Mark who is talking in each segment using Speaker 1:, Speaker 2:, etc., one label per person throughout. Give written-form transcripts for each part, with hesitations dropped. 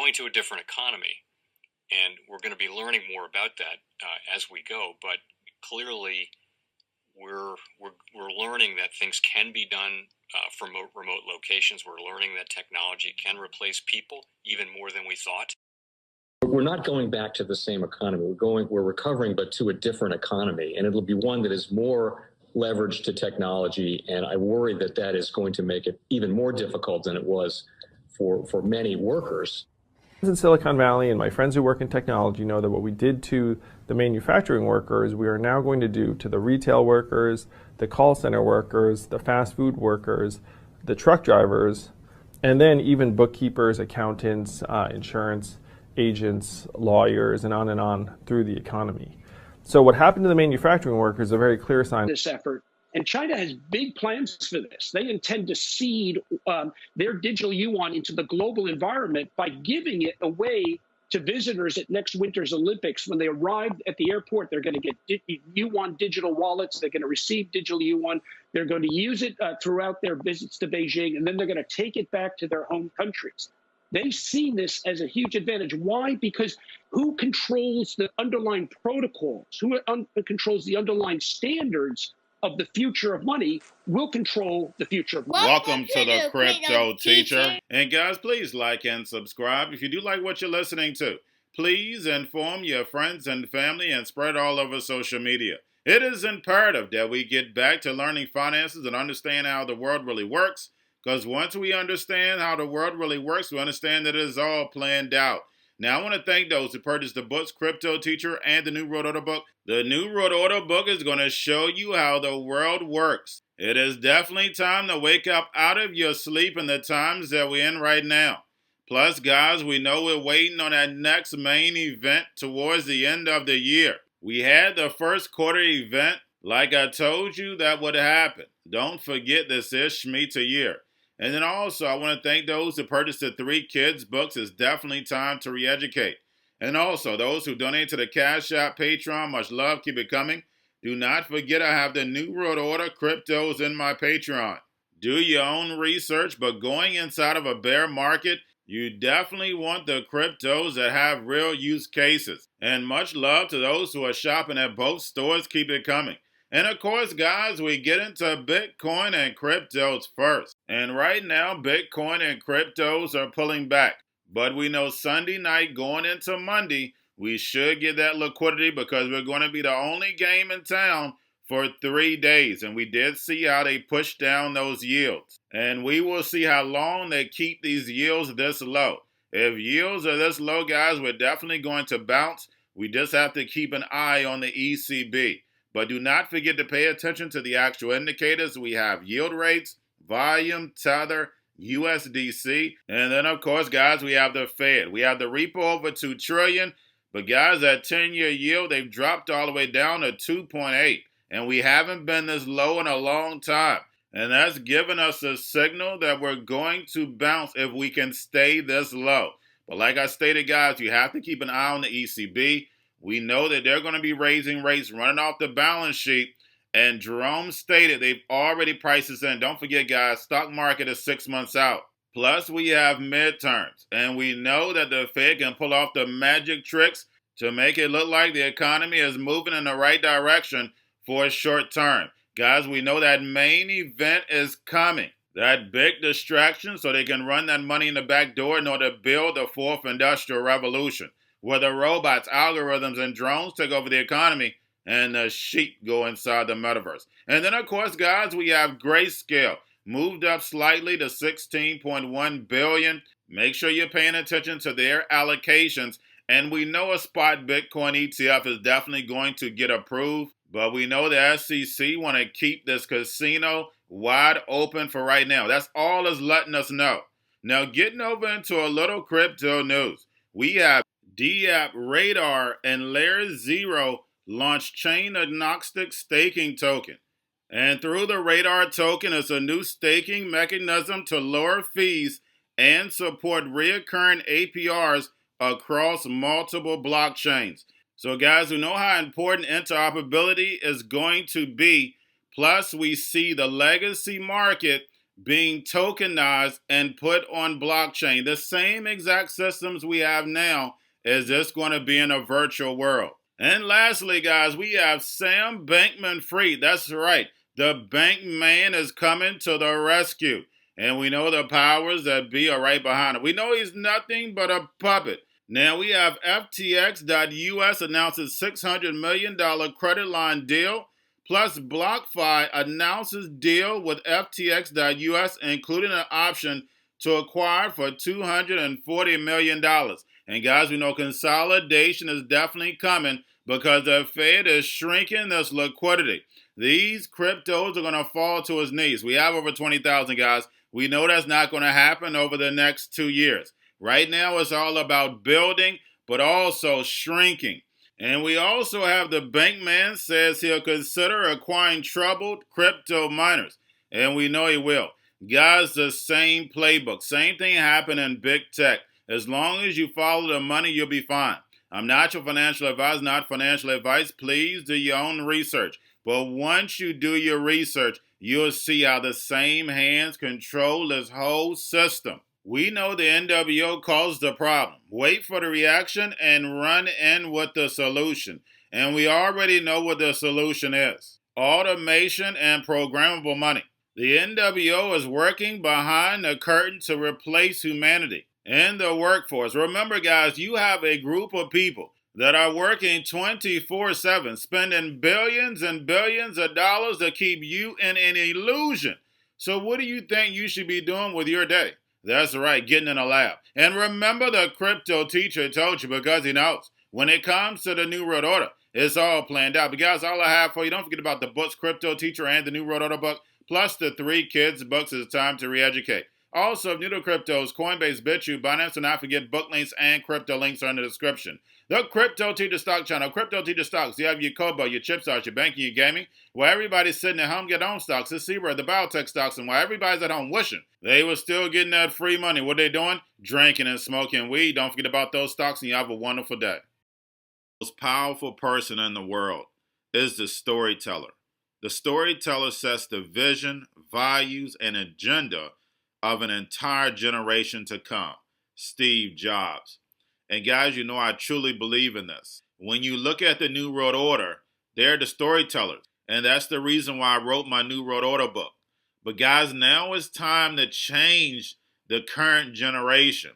Speaker 1: going to a different economy, and we're going to be learning more about that as we go. But clearly, we're learning that things can be done from remote locations. We're learning that technology can replace people even more than we thought.
Speaker 2: We're not going back to the same economy. We're recovering, but to a different economy, and it'll be one that is more leveraged to technology. And I worry that that is going to make it even more difficult than it was for many workers.
Speaker 3: In Silicon Valley, and my friends who work in technology know that what we did to the manufacturing workers, we are now going to do to the retail workers, the call center workers, the fast food workers, the truck drivers, and then even bookkeepers, accountants, insurance agents, lawyers, and on through the economy. So what happened to the manufacturing workers is a very clear sign.
Speaker 4: This effort. And China has big plans for this. They intend to seed their digital yuan into the global environment by giving it away to visitors at next winter's Olympics. When they arrive at the airport, they're going to get yuan digital wallets. They're going to receive digital yuan. They're going to use it throughout their visits to Beijing, and then they're going to take it back to their home countries. They see this as a huge advantage. Why? Because who controls the underlying protocols, who controls the underlying standards of the future of money will control the future of money.
Speaker 5: Welcome to the Crypto Teacher. And guys, please like and subscribe. If you do like what you're listening to, please inform your friends and family and spread all over social media. It is imperative that we get back to learning finances and understand how the world really works. Because once we understand how the world really works, we understand that it is all planned out. Now, I want to thank those who purchased the books, Cryptoteacher and the new Road Order book. The new Road Order book is going to show you how the world works. It is definitely time to wake up out of your sleep in the times that we're in right now. Plus, guys, we know we're waiting on that next main event towards the end of the year. We had the first quarter event. Like I told you, that would happen. Don't forget this is Shemitah year. And then also, I want to thank those who purchased the 3 Kids books. It's definitely time to re-educate. And also, those who donate to the Cash App, Patreon, much love, keep it coming. Do not forget I have the New World Order cryptos in my Patreon. Do your own research, but going inside of a bear market, you definitely want the cryptos that have real use cases. And much love to those who are shopping at both stores, keep it coming. And of course, guys, we get into Bitcoin and cryptos first. And right now, Bitcoin and cryptos are pulling back. But we know Sunday night going into Monday, we should get that liquidity because we're going to be the only game in town for 3 days. And we did see how they pushed down those yields. And we will see how long they keep these yields this low. If yields are this low, guys, we're definitely going to bounce. We just have to keep an eye on the ECB. But do not forget to pay attention to the actual indicators. We have yield rates, volume, tether, USDC. And then, of course, guys, we have the Fed. We have the repo over $2 trillion. But, guys, that 10-year yield, they've dropped all the way down to 2.8. And we haven't been this low in a long time. And that's given us a signal that we're going to bounce if we can stay this low. But like I stated, guys, you have to keep an eye on the ECB. We know that they're going to be raising rates, running off the balance sheet. And Jerome stated they've already priced this in. Don't forget, guys, stock market is 6 months out. Plus, we have midterms. And we know that the Fed can pull off the magic tricks to make it look like the economy is moving in the right direction for a short term. Guys, we know that main event is coming. That big distraction so they can run that money in the back door in order to build the 4th industrial revolution, where the robots, algorithms, and drones take over the economy and the sheep go inside the metaverse. And then, of course, guys, we have Grayscale. Moved up slightly to $16.1 billion. Make sure you're paying attention to their allocations. And we know a spot Bitcoin ETF is definitely going to get approved. But we know the SEC want to keep this casino wide open for right now. That's all it's letting us know. Now, getting over into a little crypto news. We have DApp, Radar, and Layer 0 launched chain-agnostic staking token. And through the Radar token, it's a new staking mechanism to lower fees and support recurring APRs across multiple blockchains. So guys, we know how important interoperability is going to be. Plus, we see the legacy market being tokenized and put on blockchain. The same exact systems we have now is just going to be in a virtual world. And lastly, guys, we have Sam Bankman-Fried. That's right. The bank man is coming to the rescue. And we know the powers that be are right behind it. We know he's nothing but a puppet. Now we have FTX.US announces $600 million credit line deal. Plus, Blockfi announces deal with FTX.US, including an option to acquire for $240 million. And guys, we know consolidation is definitely coming because the Fed is shrinking this liquidity. These cryptos are going to fall to its knees. We have over 20,000 guys. We know that's not going to happen over the next 2 years. Right now, it's all about building, but also shrinking. And we also have the bank man says he'll consider acquiring troubled crypto miners. And we know he will. Guys, the same playbook. Same thing happened in big tech. As long as you follow the money, you'll be fine. I'm not your financial advisor, not financial advice. Please do your own research. But once you do your research, you'll see how the same hands control this whole system. We know the NWO caused the problem. Wait for the reaction and run in with the solution. And we already know what the solution is. Automation and programmable money. The NWO is working behind the curtain to replace humanity in the workforce. Remember, guys, you have a group of people that are working 24/7, spending billions and billions of dollars to keep you in an illusion. So what do you think you should be doing with your day? That's right, getting in a lab. And remember, the crypto teacher told you because he knows. When it comes to the New World Order, it's all planned out. But guys, all I have for you, don't forget about the books, Crypto Teacher and the New World Order book, plus the 3 kids books. It's time to re-educate. Also, if new to cryptos, Coinbase, Bitrue, Binance, do not forget book links and crypto links are in the description. The Crypto Teacher Stock Channel, Crypto Teacher Stocks. You have your Kobo, your chip stocks, your banking, your gaming. While everybody's sitting at home getting own stocks, the Seabird, the biotech stocks, and while everybody's at home wishing they were still getting that free money, what they doing? Drinking and smoking weed. Don't forget about those stocks, and you have a wonderful day. The most powerful person in the world is the storyteller. The storyteller sets the vision, values, and agenda of an entire generation to come. Steve Jobs. And guys, you know I truly believe in this. When you look at the New World Order, they're the storytellers. And that's the reason why I wrote my New World Order book. But guys, now it's time to change the current generation.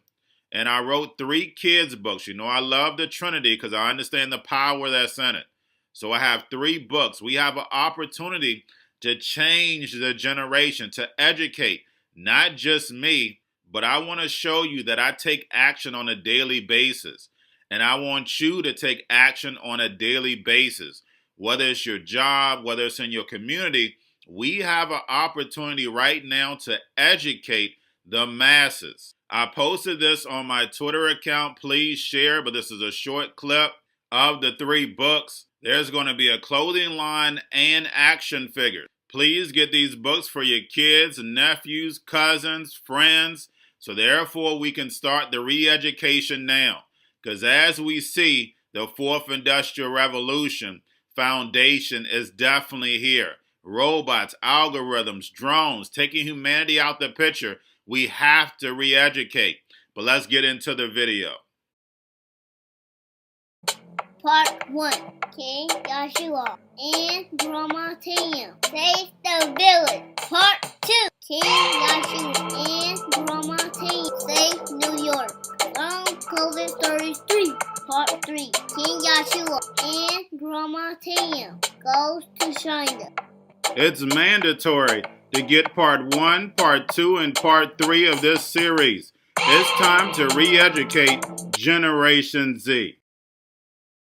Speaker 5: And I wrote 3 kids books. You know I love the Trinity because I understand the power that's in it. So I have 3 books. We have an opportunity to change the generation, to educate, not just me, but I want to show you that I take action on a daily basis. And I want you to take action on a daily basis. Whether it's your job, whether it's in your community, we have an opportunity right now to educate the masses. I posted this on my Twitter account. Please share, but this is a short clip of the 3 books. There's going to be a clothing line and action figures. Please get these books for your kids, nephews, cousins, friends. So therefore, we can start the re-education now. Because as we see, the 4th Industrial Revolution foundation is definitely here. Robots, algorithms, drones, taking humanity out the picture. We have to re-educate. But let's get into the video.
Speaker 6: Part 1. King Joshua and Grandma Tam save the village. Part 2. King Joshua and Grandma Tam save New York from COVID-33. Part 3. King Joshua and Grandma Tam goes to China.
Speaker 5: It's mandatory to get part 1, part 2, and part 3 of this series. It's time to re-educate Generation Z.